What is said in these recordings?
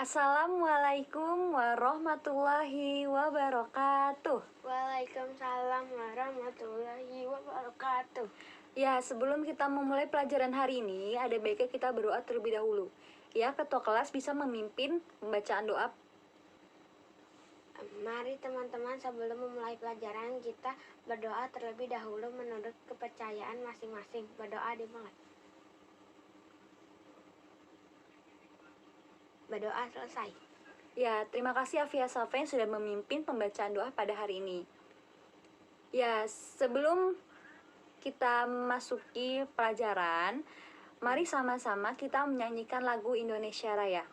Assalamualaikum warahmatullahi wabarakatuh. Waalaikumsalam warahmatullahi wabarakatuh. Ya, sebelum kita memulai pelajaran hari ini, ada baiknya kita berdoa terlebih dahulu. Ya, ketua kelas bisa memimpin pembacaan doa. Mari teman-teman, sebelum memulai pelajaran kita berdoa terlebih dahulu menurut kepercayaan masing-masing. Berdoa dimulai. Berdoa selesai. Ya, terima kasih Afia Safa yang sudah memimpin pembacaan doa pada hari ini. Ya, sebelum kita memasuki pelajaran, mari sama-sama kita menyanyikan lagu Indonesia Raya.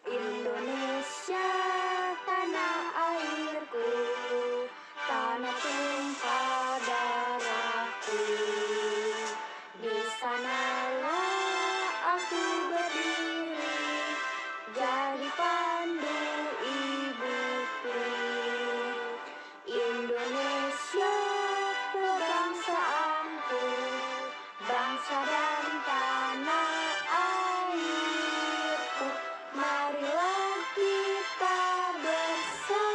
Indonesia, tanah airku, tanah tumpah darahku. Di sanalah aku berdiri, jadi pandu ibuku. Indonesia, kebangsaanku, bangsa dan tanah airku. Marilah kita bersatu,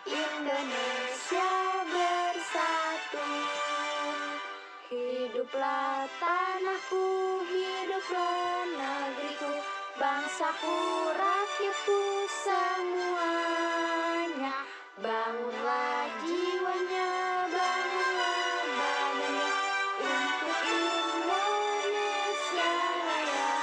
Indonesia bersatu. Hiduplah tanahku, hiduplah negeriku, bangsaku, rakyatku semuanya. Bangunlah jiwanya, bangunlah badannya, untuk Indonesia Raya.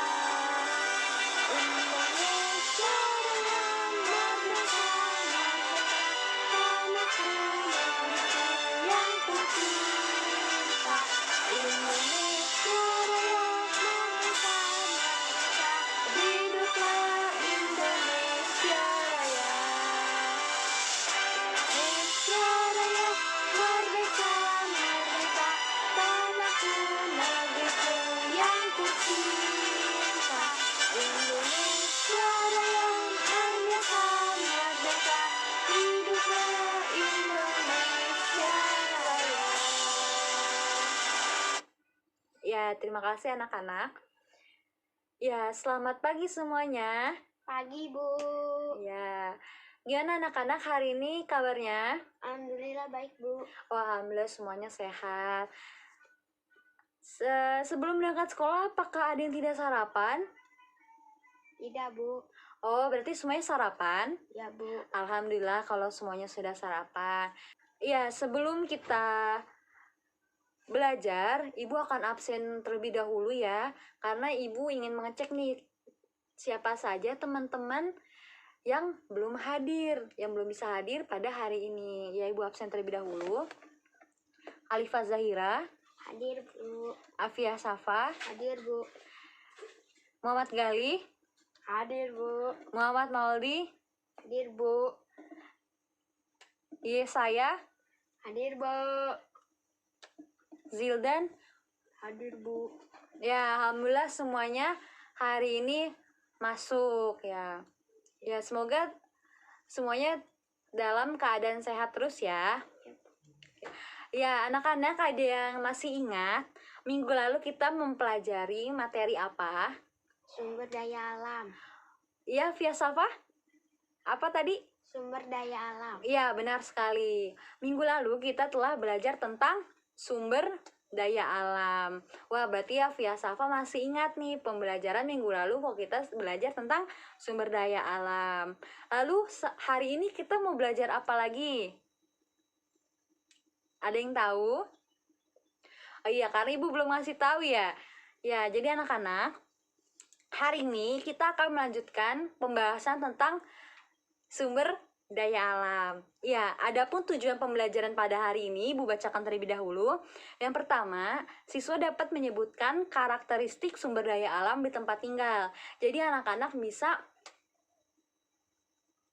Indonesia Raya, merdeka, merdeka, tanahku, negeriku yang kucinta. Indonesia Raya, merdeka, merdeka, hiduplah Indonesia Raya. Indonesia Raya, merdeka, merdeka, tanahku, negeriku yang kucinta. Indonesia Raya, merdeka, merdeka, hiduplah Indonesia Raya. Ya, terima kasih anak-anak. Ya, selamat pagi semuanya. Pagi, Bu. Ya, gimana anak-anak hari ini kabarnya? Alhamdulillah baik, Bu. Wah, alhamdulillah semuanya sehat. Sebelum berangkat sekolah, apakah ada yang tidak sarapan? Tidak, Bu. Oh, berarti semuanya sarapan? Ya, Bu. Alhamdulillah kalau semuanya sudah sarapan. Ya, sebelum kita belajar, Ibu akan absen terlebih dahulu ya, karena Ibu ingin mengecek nih siapa saja teman-teman yang belum bisa hadir pada hari ini. Ya, Ibu absen terlebih dahulu. Alifah Zahira, Hadir, Bu. Afia Safa, Hadir, Bu. Muhammad Gali, Hadir, Bu. Muhammad Mauldi, Hadir, Bu. Yesaya, Hadir, Bu. Zildan. Hadir, Bu. Ya, alhamdulillah semuanya hari ini masuk ya. Ya, semoga semuanya dalam keadaan sehat terus ya. Ya, anak-anak ada yang masih ingat minggu lalu kita mempelajari materi apa? Sumber daya alam. Ya, Via Safa? Apa tadi? Sumber daya alam. Iya, benar sekali. Minggu lalu kita telah belajar tentang sumber daya alam. Wah, berarti ya Via Safa masih ingat nih pembelajaran minggu lalu kok kita belajar tentang sumber daya alam. Lalu hari ini kita mau belajar apa lagi? Ada yang tahu? Oh iya, karena Ibu belum ngasih tahu ya. Ya, jadi anak-anak, hari ini kita akan melanjutkan pembahasan tentang sumber daya alam. Ya, adapun tujuan pembelajaran pada hari ini Ibu bacakan terlebih dahulu. Yang pertama, siswa dapat menyebutkan karakteristik sumber daya alam di tempat tinggal. Jadi anak-anak bisa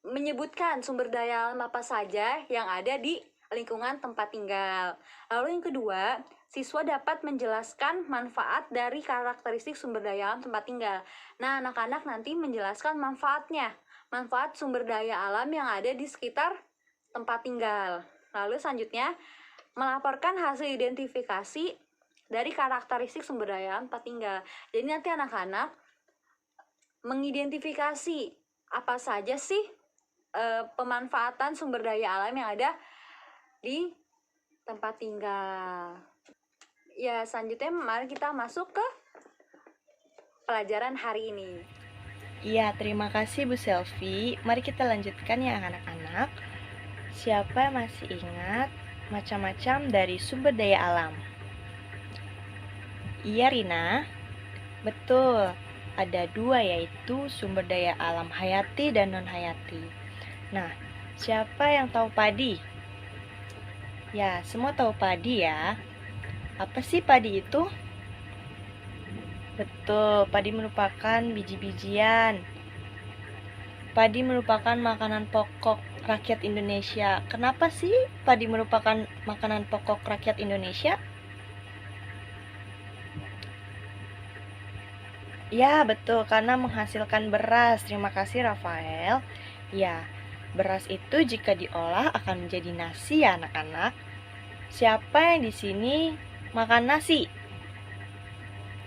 menyebutkan sumber daya alam apa saja yang ada di lingkungan tempat tinggal. Lalu yang kedua, siswa dapat menjelaskan manfaat dari karakteristik sumber daya alam tempat tinggal. Nah, anak-anak nanti menjelaskan manfaatnya. Manfaat sumber daya alam yang ada di sekitar tempat tinggal. Lalu selanjutnya, melaporkan hasil identifikasi dari karakteristik sumber daya alam tempat tinggal. Jadi nanti anak-anak mengidentifikasi apa saja sih pemanfaatan sumber daya alam yang ada di tempat tinggal. Ya, selanjutnya mari kita masuk ke pelajaran hari ini. Iya, terima kasih Bu Selvi. Mari kita lanjutkan ya anak-anak. Siapa yang masih ingat macam-macam dari sumber daya alam? Iya Rina, betul. Ada dua yaitu sumber daya alam hayati dan non-hayati. Nah, siapa yang tahu padi? Ya, semua tahu padi ya. Apa sih padi itu? Betul, padi merupakan biji-bijian. Padi merupakan makanan pokok rakyat Indonesia. Kenapa sih padi merupakan makanan pokok rakyat Indonesia? Ya, betul, karena menghasilkan beras. Terima kasih, Rafael. Ya, beras itu jika diolah akan menjadi nasi ya, anak-anak. Siapa yang di sini makan nasi?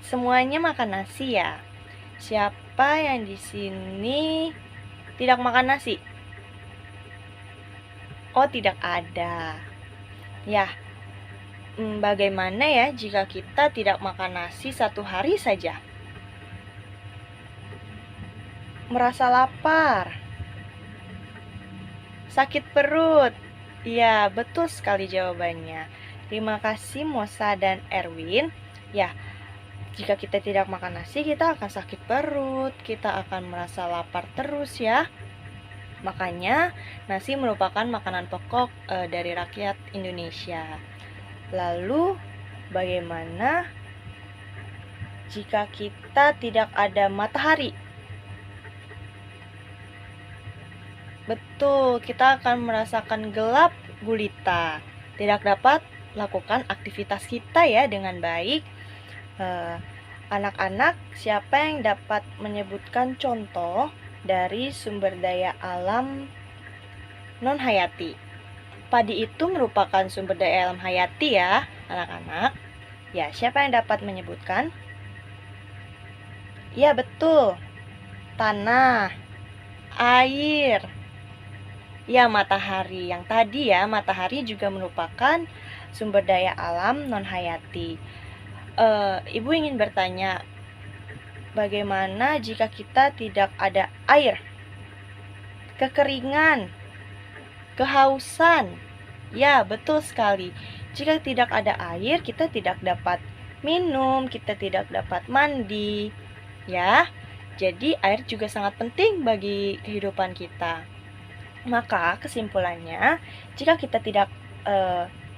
Semuanya makan nasi ya. Siapa yang di sini tidak makan nasi? Oh, tidak ada. Ya, bagaimana ya jika kita tidak makan nasi 1 hari saja? Merasa lapar, sakit perut. Ya, betul sekali jawabannya. Terima kasih Mosa dan Erwin. Ya, jika kita tidak makan nasi, kita akan sakit perut, kita akan merasa lapar terus ya. Makanya, nasi merupakan makanan pokok dari rakyat Indonesia. Lalu, bagaimana jika kita tidak ada matahari? Betul, kita akan merasakan gelap gulita. Tidak dapat lakukan aktivitas kita ya dengan baik. Anak-anak, siapa yang dapat menyebutkan contoh dari sumber daya alam non-hayati? Padi itu merupakan sumber daya alam hayati ya, anak-anak. Ya, siapa yang dapat menyebutkan? Ya, betul. Tanah, air, ya, matahari. Yang tadi ya, matahari juga merupakan sumber daya alam non-hayati. Ibu ingin bertanya, bagaimana jika kita tidak ada air? Kekeringan, kehausan. Ya, betul sekali. Jika tidak ada air, kita tidak dapat minum, kita tidak dapat mandi. Ya, jadi air juga sangat penting bagi kehidupan kita. Maka kesimpulannya, jika kita tidak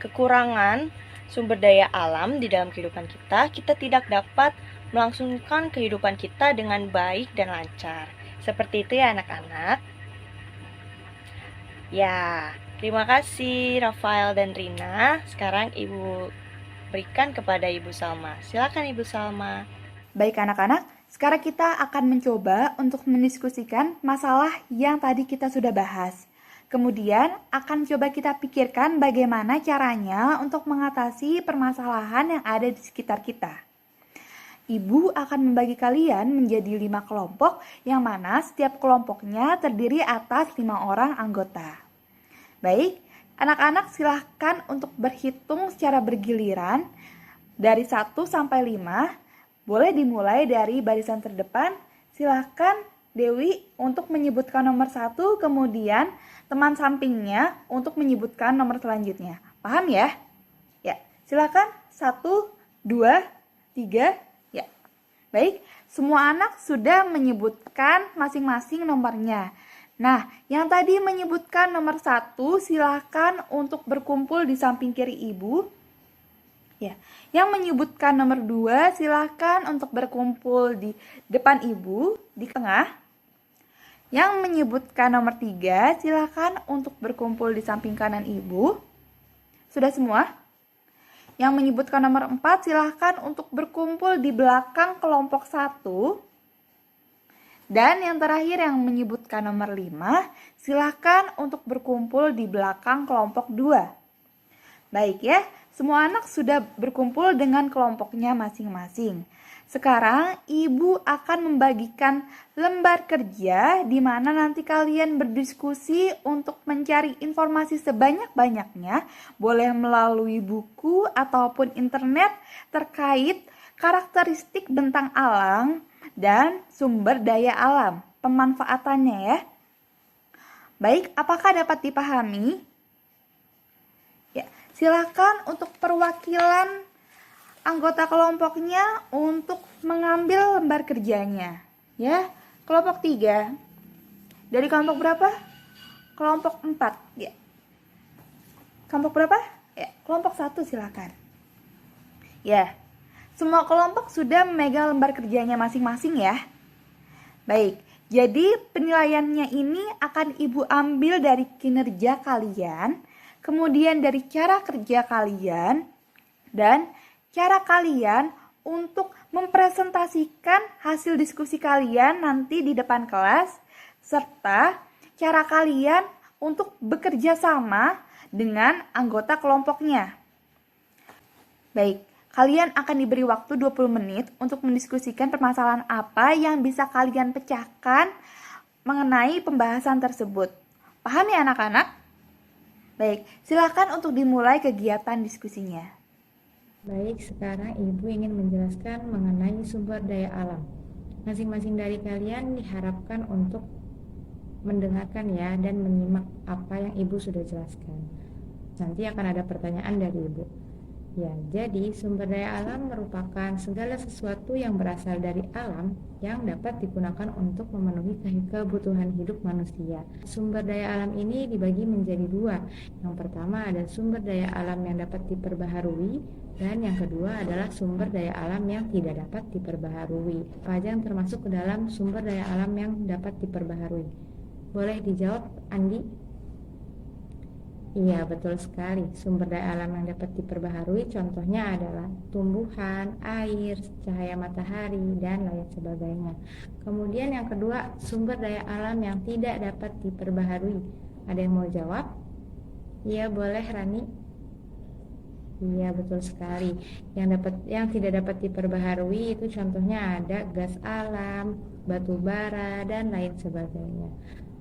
kekurangan sumber daya alam di dalam kehidupan kita, kita tidak dapat melangsungkan kehidupan kita dengan baik dan lancar. Seperti itu ya anak-anak. Ya, terima kasih Rafael dan Rina. Sekarang Ibu berikan kepada Ibu Salma. Silakan Ibu Salma. Baik anak-anak, sekarang kita akan mencoba untuk mendiskusikan masalah yang tadi kita sudah bahas. Kemudian akan coba kita pikirkan bagaimana caranya untuk mengatasi permasalahan yang ada di sekitar kita. Ibu akan membagi kalian menjadi 5 kelompok yang mana setiap kelompoknya terdiri atas 5 orang anggota. Baik, anak-anak silahkan untuk berhitung secara bergiliran dari 1 sampai 5. Boleh dimulai dari barisan terdepan. Silahkan Dewi untuk menyebutkan nomor 1, kemudian teman sampingnya untuk menyebutkan nomor selanjutnya. Paham ya? Ya, silahkan 1, 2, 3, ya. Baik, semua anak sudah menyebutkan masing-masing nomornya. Nah, yang tadi menyebutkan nomor 1, silahkan untuk berkumpul di samping kiri ibu. Ya, yang menyebutkan nomor 2 silahkan untuk berkumpul di depan ibu, di tengah. Yang menyebutkan nomor 3 silahkan untuk berkumpul di samping kanan ibu. Sudah semua? Yang menyebutkan nomor 4 silahkan untuk berkumpul di belakang kelompok 1. Dan yang terakhir yang menyebutkan nomor 5 silahkan untuk berkumpul di belakang kelompok 2. Baik ya, semua anak sudah berkumpul dengan kelompoknya masing-masing. Sekarang ibu akan membagikan lembar kerja di mana nanti kalian berdiskusi untuk mencari informasi sebanyak-banyaknya, boleh melalui buku ataupun internet terkait karakteristik bentang alam dan sumber daya alam, pemanfaatannya ya. Baik, apakah dapat dipahami? Ya, silakan untuk perwakilan anggota kelompoknya untuk mengambil lembar kerjanya. Ya, kelompok 3. Dari kelompok berapa? Kelompok 4. Ya. Kelompok berapa? Ya, kelompok 1 silakan. Ya, semua kelompok sudah memegang lembar kerjanya masing-masing ya. Baik, jadi penilaiannya ini akan Ibu ambil dari kinerja kalian, kemudian dari cara kerja kalian, dan cara kalian untuk mempresentasikan hasil diskusi kalian nanti di depan kelas, serta cara kalian untuk bekerja sama dengan anggota kelompoknya. Baik, kalian akan diberi waktu 20 menit untuk mendiskusikan permasalahan apa yang bisa kalian pecahkan mengenai pembahasan tersebut. Paham ya anak-anak? Baik, silakan untuk dimulai kegiatan diskusinya. Baik, sekarang Ibu ingin menjelaskan mengenai sumber daya alam. Masing-masing dari kalian diharapkan untuk mendengarkan ya dan menyimak apa yang Ibu sudah jelaskan. Nanti akan ada pertanyaan dari Ibu. Ya, jadi sumber daya alam merupakan segala sesuatu yang berasal dari alam yang dapat digunakan untuk memenuhi kebutuhan hidup manusia. Sumber daya alam ini dibagi menjadi dua. Yang pertama ada sumber daya alam yang dapat diperbaharui, dan yang kedua adalah sumber daya alam yang tidak dapat diperbaharui. Apa aja yang termasuk ke dalam sumber daya alam yang dapat diperbaharui? Boleh dijawab, Andi? Iya, betul sekali. Sumber daya alam yang dapat diperbaharui contohnya adalah tumbuhan, air, cahaya matahari, dan lain sebagainya. Kemudian yang kedua, sumber daya alam yang tidak dapat diperbaharui. Ada yang mau jawab? Iya, boleh Rani. Iya, betul sekali. Yang tidak dapat diperbaharui itu contohnya ada gas alam, batu bara, dan lain sebagainya.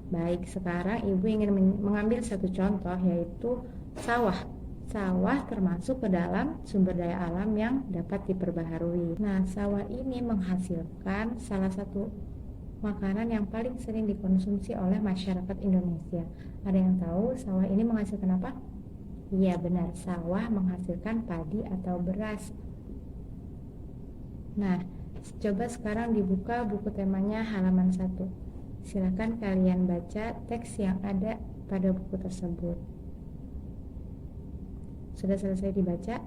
Baik, sekarang Ibu ingin mengambil satu contoh, yaitu sawah. Sawah termasuk ke dalam sumber daya alam yang dapat diperbaharui. Nah, sawah ini menghasilkan salah satu makanan yang paling sering dikonsumsi oleh masyarakat Indonesia. Ada yang tahu sawah ini menghasilkan apa? Iya, benar, sawah menghasilkan padi atau beras. Nah, coba sekarang dibuka buku temanya halaman 1. Silakan kalian baca teks yang ada pada buku tersebut. Sudah selesai dibaca?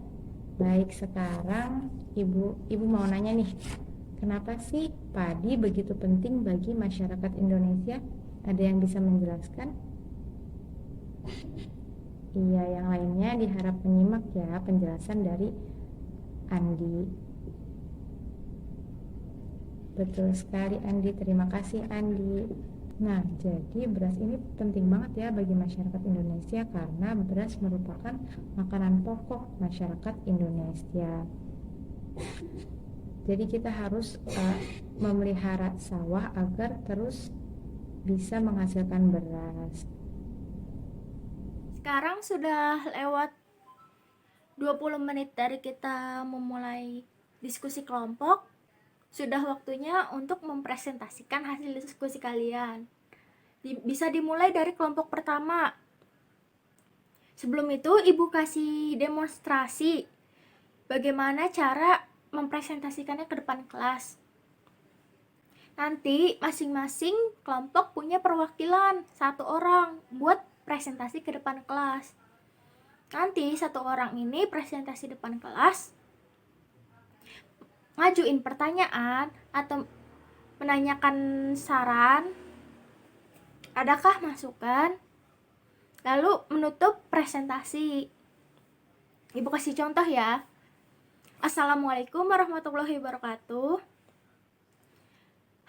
Baik, sekarang Ibu mau nanya nih, kenapa sih padi begitu penting bagi masyarakat Indonesia? Ada yang bisa menjelaskan? Iya, yang lainnya diharap menyimak ya penjelasan dari Andi. Betul sekali Andi, terima kasih Andi. Nah, jadi beras ini penting banget ya bagi masyarakat Indonesia karena beras merupakan makanan pokok masyarakat Indonesia. Jadi kita harus memelihara sawah agar terus bisa menghasilkan beras. Sekarang sudah lewat 20 menit dari kita memulai diskusi kelompok. Sudah waktunya untuk mempresentasikan hasil diskusi kalian. Bisa dimulai dari kelompok pertama. Sebelum itu, Ibu kasih demonstrasi bagaimana cara mempresentasikannya ke depan kelas. Nanti masing-masing kelompok punya perwakilan 1 orang buat presentasi ke depan kelas. Nanti 1 orang ini presentasi depan kelas, ngajuin pertanyaan atau menanyakan saran, adakah masukan, lalu menutup presentasi. Ibu kasih contoh ya. Assalamualaikum warahmatullahi wabarakatuh.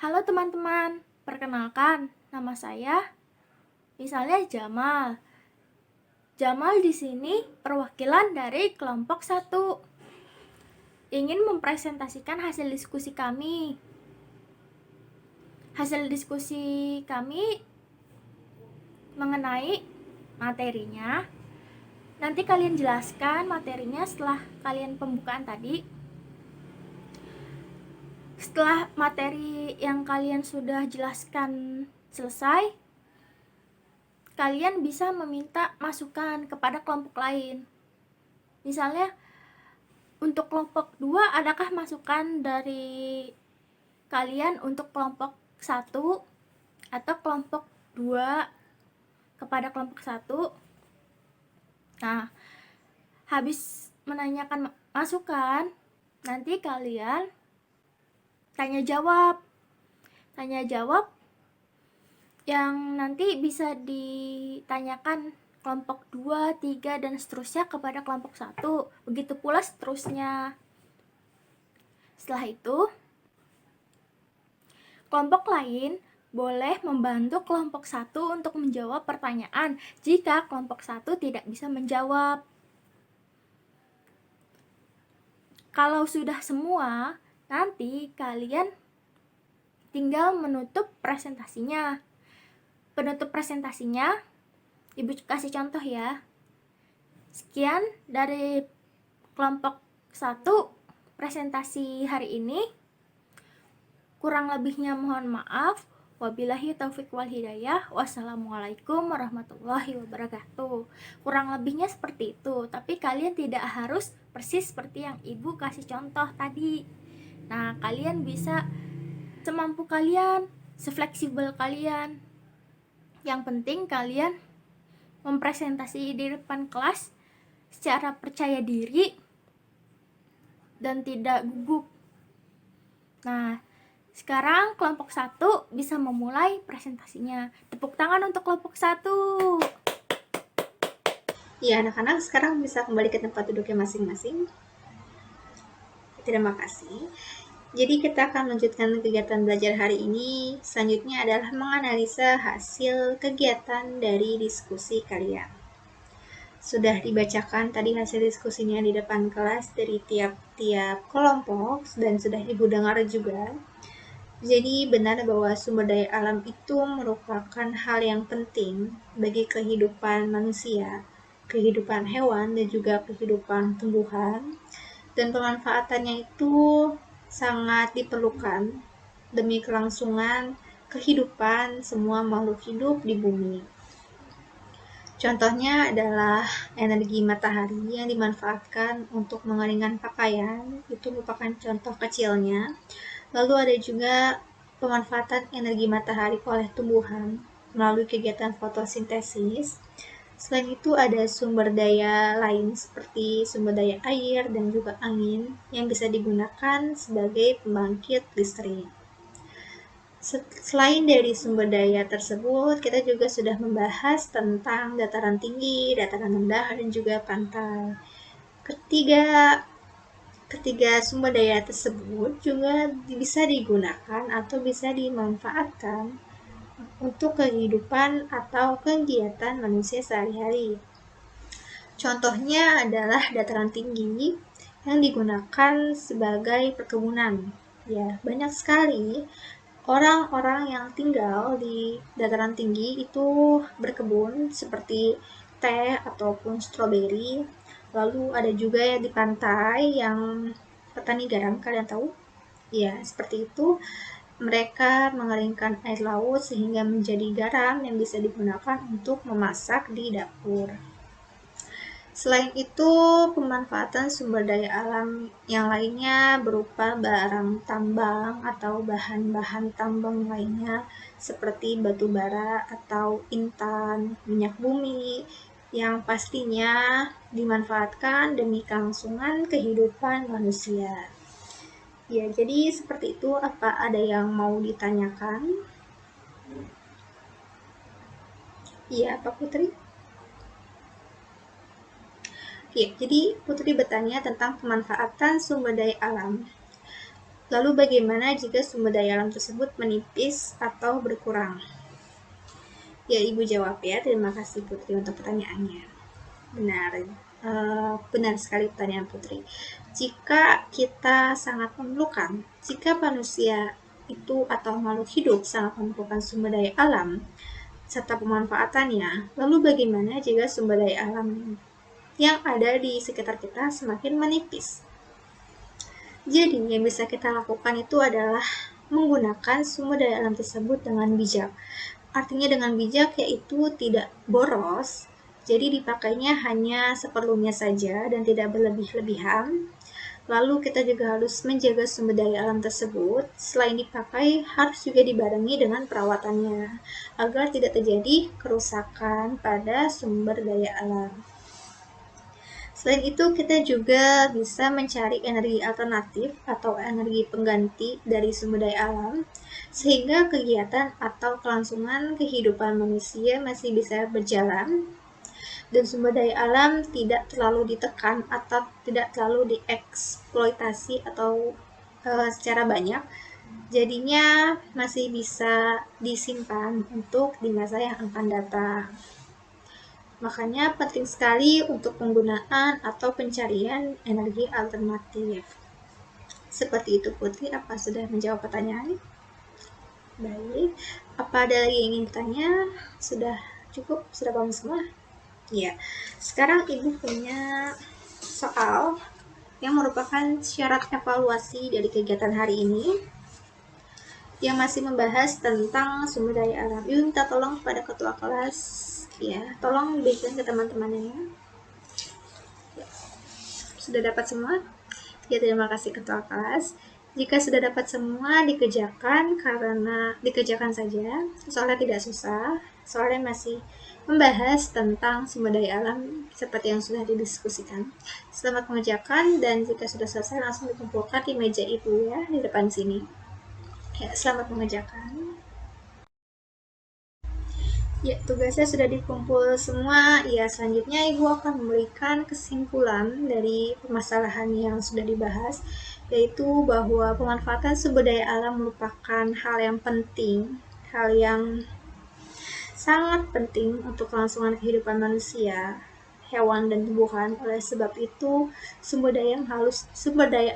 Halo teman-teman, perkenalkan nama saya misalnya Jamal. Jamal di sini perwakilan dari kelompok 1. Ingin mempresentasikan hasil diskusi kami. Hasil diskusi kami mengenai materinya. Nanti kalian jelaskan materinya setelah kalian pembukaan tadi. Setelah materi yang kalian sudah jelaskan selesai, kalian bisa meminta masukan kepada kelompok lain. Misalnya, untuk kelompok 2, adakah masukan dari kalian untuk kelompok 1 atau kelompok 2 kepada kelompok 1? Nah, habis menanyakan masukan, nanti kalian tanya jawab yang nanti bisa ditanyakan kelompok 2, 3, dan seterusnya kepada kelompok 1. Begitu pula seterusnya. Setelah itu, kelompok lain boleh membantu kelompok 1 untuk menjawab pertanyaan jika kelompok 1 tidak bisa menjawab. Kalau sudah semua, nanti kalian tinggal menutup presentasinya. Penutup presentasinya, Ibu kasih contoh ya. Sekian dari kelompok 1 presentasi hari ini. Kurang lebihnya mohon maaf. Wabillahi taufik wal hidayah. Wassalamualaikum warahmatullahi wabarakatuh. Kurang lebihnya seperti itu, tapi kalian tidak harus persis seperti yang Ibu kasih contoh tadi. Nah, kalian bisa semampu kalian, sefleksibel kalian. Yang penting kalian mempresentasi di depan kelas secara percaya diri dan tidak gugup. Nah, sekarang kelompok 1 bisa memulai presentasinya. Tepuk tangan untuk kelompok 1. Ya, anak-anak sekarang bisa kembali ke tempat duduknya masing-masing. Terima kasih. Jadi kita akan melanjutkan kegiatan belajar hari ini. Selanjutnya adalah menganalisa hasil kegiatan dari diskusi kalian. Sudah dibacakan tadi hasil diskusinya di depan kelas dari tiap-tiap kelompok dan sudah Ibu dengar juga. Jadi benar bahwa sumber daya alam itu merupakan hal yang penting bagi kehidupan manusia, kehidupan hewan, dan juga kehidupan tumbuhan. Dan pemanfaatannya itu sangat diperlukan demi kelangsungan kehidupan semua makhluk hidup di bumi. Contohnya adalah energi matahari yang dimanfaatkan untuk mengeringkan pakaian, itu merupakan contoh kecilnya. Lalu ada juga pemanfaatan energi matahari oleh tumbuhan melalui kegiatan fotosintesis. Selain itu ada sumber daya lain seperti sumber daya air dan juga angin yang bisa digunakan sebagai pembangkit listrik. Selain dari sumber daya tersebut, kita juga sudah membahas tentang dataran tinggi, dataran rendah, dan juga pantai. Ketiga sumber daya tersebut juga bisa digunakan atau bisa dimanfaatkan untuk kehidupan atau kegiatan manusia sehari-hari. Contohnya adalah dataran tinggi yang digunakan sebagai perkebunan. Ya, banyak sekali orang-orang yang tinggal di dataran tinggi itu berkebun seperti teh ataupun stroberi. Lalu ada juga yang di pantai yang petani garam, kalian tahu? Ya, seperti itu. Mereka mengeringkan air laut sehingga menjadi garam yang bisa digunakan untuk memasak di dapur. Selain itu, pemanfaatan sumber daya alam yang lainnya berupa barang tambang atau bahan-bahan tambang lainnya seperti batu bara atau intan, minyak bumi, yang pastinya dimanfaatkan demi kelangsungan kehidupan manusia. Ya, jadi seperti itu. Apa ada yang mau ditanyakan? Iya, Pak Putri? Ya, jadi Putri bertanya tentang pemanfaatan sumber daya alam. Lalu bagaimana jika sumber daya alam tersebut menipis atau berkurang? Ya, Ibu jawab ya. Terima kasih Putri untuk pertanyaannya. Benar, benar sekali pertanyaan Putri. Jika kita sangat memerlukan, jika manusia itu atau makhluk hidup sangat memerlukan sumber daya alam serta pemanfaatannya, lalu bagaimana jika sumber daya alam yang ada di sekitar kita semakin menipis? Jadi, yang bisa kita lakukan itu adalah menggunakan sumber daya alam tersebut dengan bijak. Artinya dengan bijak yaitu tidak boros, jadi dipakainya hanya seperlunya saja dan tidak berlebih-lebihan. Lalu kita juga harus menjaga sumber daya alam tersebut, selain dipakai harus juga dibarengi dengan perawatannya, agar tidak terjadi kerusakan pada sumber daya alam. Selain itu, kita juga bisa mencari energi alternatif atau energi pengganti dari sumber daya alam, sehingga kegiatan atau kelangsungan kehidupan manusia masih bisa berjalan, dan sumber daya alam tidak terlalu ditekan atau tidak terlalu dieksploitasi atau secara banyak, jadinya masih bisa disimpan untuk di masa yang akan datang. Makanya penting sekali untuk penggunaan atau pencarian energi alternatif. Seperti itu Putri, apa sudah menjawab pertanyaan? Baik, apa ada lagi yang ingin bertanya? Sudah cukup? Sudah paham semua? Ya, sekarang Ibu punya soal yang merupakan syarat evaluasi dari kegiatan hari ini yang masih membahas tentang sumber daya alam. Ibu minta tolong kepada ketua kelas, ya, tolong diberikan ke teman-temannya. Ya. Sudah dapat semua? Ya, terima kasih ketua kelas. Jika sudah dapat semua, dikerjakan saja. Soalnya tidak susah, soalnya masih membahas tentang sumber daya alam seperti yang sudah didiskusikan. Selamat mengerjakan, dan jika sudah selesai langsung dikumpulkan di meja Ibu ya, di depan sini. Ya, selamat mengerjakan. Ya, tugasnya sudah dikumpul semua. Ya, selanjutnya Ibu akan memberikan kesimpulan dari permasalahan yang sudah dibahas, yaitu bahwa pemanfaatan sumber daya alam merupakan hal yang penting, hal yang sangat penting untuk kelangsungan kehidupan manusia, hewan, dan tumbuhan. Oleh sebab itu, sumber daya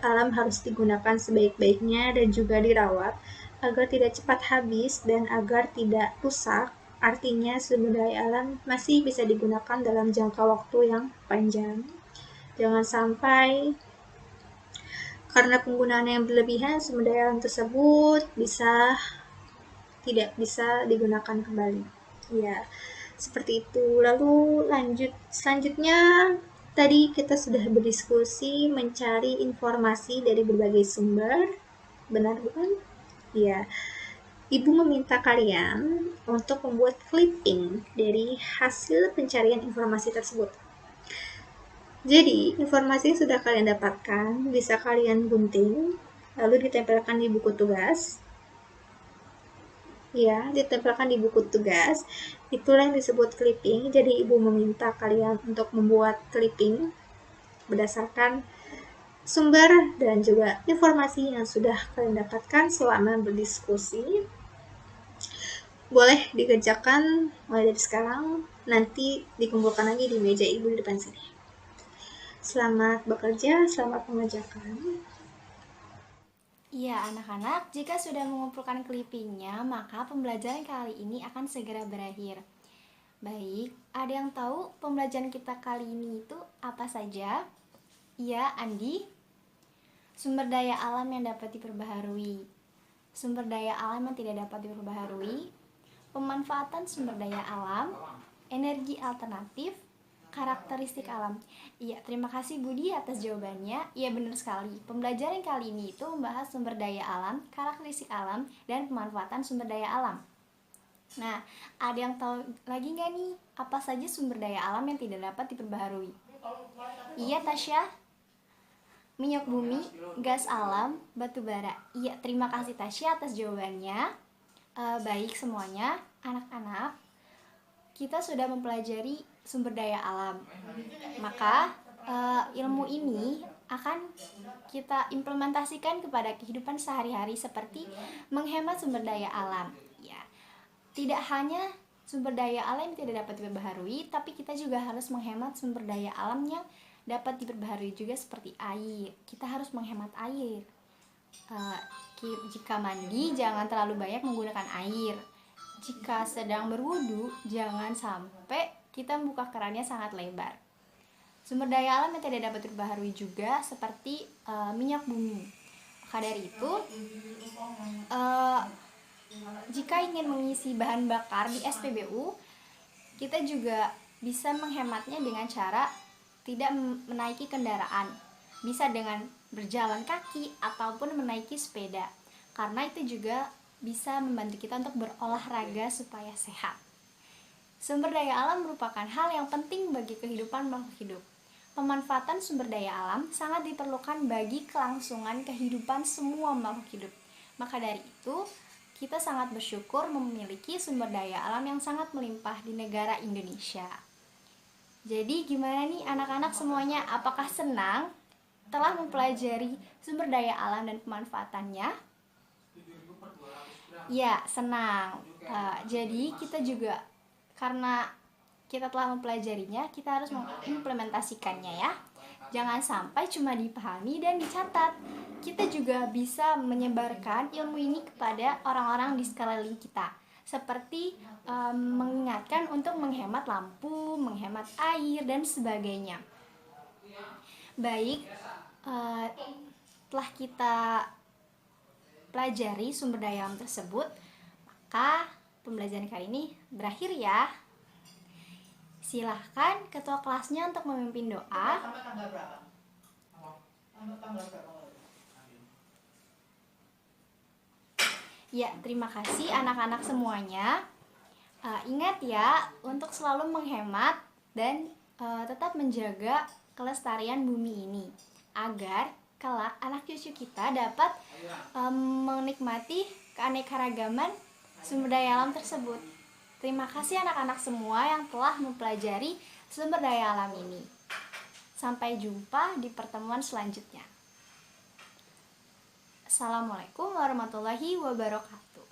alam harus digunakan sebaik-baiknya dan juga dirawat agar tidak cepat habis dan agar tidak rusak. Artinya, sumber daya alam masih bisa digunakan dalam jangka waktu yang panjang. Jangan sampai karena penggunaan yang berlebihan, sumber daya alam tersebut tidak bisa digunakan kembali. Ya, seperti itu. Lalu selanjutnya tadi kita sudah berdiskusi mencari informasi dari berbagai sumber. Benar bukan? Ya. Ibu meminta kalian untuk membuat clipping dari hasil pencarian informasi tersebut. Jadi, informasi yang sudah kalian dapatkan bisa kalian gunting, lalu ditempelkan di buku tugas. Ya, ditempelkan di buku tugas. Itulah yang disebut clipping. Jadi Ibu meminta kalian untuk membuat clipping berdasarkan sumber dan juga informasi yang sudah kalian dapatkan selama berdiskusi. Boleh dikerjakan mulai dari sekarang, nanti dikumpulkan lagi di meja Ibu di depan sini. Selamat bekerja, selamat mengerjakan. Iya, anak-anak, jika sudah mengumpulkan clippingnya, maka pembelajaran kali ini akan segera berakhir. Baik, ada yang tahu pembelajaran kita kali ini itu apa saja? Iya, Andi. Sumber daya alam yang dapat diperbaharui, sumber daya alam yang tidak dapat diperbaharui, pemanfaatan sumber daya alam, energi alternatif, karakteristik alam. Iya, terima kasih Budi atas jawabannya. Iya, benar sekali. Pembelajaran kali ini itu membahas sumber daya alam, karakteristik alam, dan pemanfaatan sumber daya alam. Nah, ada yang tahu lagi nggak nih apa saja sumber daya alam yang tidak dapat diperbaharui? Iya, Tasya. Minyak bumi, gas alam, batu bara. Iya, terima kasih Tasya atas jawabannya. Baik semuanya, anak-anak, kita sudah mempelajari sumber daya alam. Maka ilmu ini akan kita implementasikan kepada kehidupan sehari-hari seperti menghemat sumber daya alam. Ya, tidak hanya sumber daya alam yang tidak dapat diperbaharui, tapi kita juga harus menghemat sumber daya alam yang dapat diperbaharui juga seperti air. Kita harus menghemat air. Jika mandi, jangan terlalu banyak menggunakan air. Jika sedang berwudu, jangan sampai kita membuka kerannya sangat lebar. Sumber daya alam yang tidak dapat diperbaharui juga seperti minyak bumi. Maka dari itu, jika ingin mengisi bahan bakar di SPBU, kita juga bisa menghematnya dengan cara tidak menaiki kendaraan. Bisa dengan berjalan kaki ataupun menaiki sepeda. Karena itu juga bisa membantu kita untuk berolahraga supaya sehat. Sumber daya alam merupakan hal yang penting bagi kehidupan makhluk hidup. Pemanfaatan sumber daya alam sangat diperlukan bagi kelangsungan kehidupan semua makhluk hidup. Maka dari itu, kita sangat bersyukur memiliki sumber daya alam yang sangat melimpah di negara Indonesia. Jadi gimana nih anak-anak semuanya? Apakah senang telah mempelajari sumber daya alam dan pemanfaatannya? Ya, senang. Jadi kita juga, karena kita telah mempelajarinya, kita harus mengimplementasikannya ya. Jangan sampai cuma dipahami dan dicatat. Kita juga bisa menyebarkan ilmu ini kepada orang-orang di sekeliling kita. Seperti mengingatkan untuk menghemat lampu, menghemat air, dan sebagainya. Baik, telah kita pelajari sumber daya alam tersebut, maka pembelajaran kali ini berakhir ya. Silahkan ketua kelasnya untuk memimpin doa. Ya, terima kasih anak-anak semuanya. Ingat ya untuk selalu menghemat dan tetap menjaga kelestarian bumi ini, agar kelak anak cucu kita dapat menikmati keanekaragaman sumber daya alam tersebut. Terima kasih anak-anak semua yang telah mempelajari sumber daya alam ini. Sampai jumpa di pertemuan selanjutnya. Assalamualaikum warahmatullahi wabarakatuh.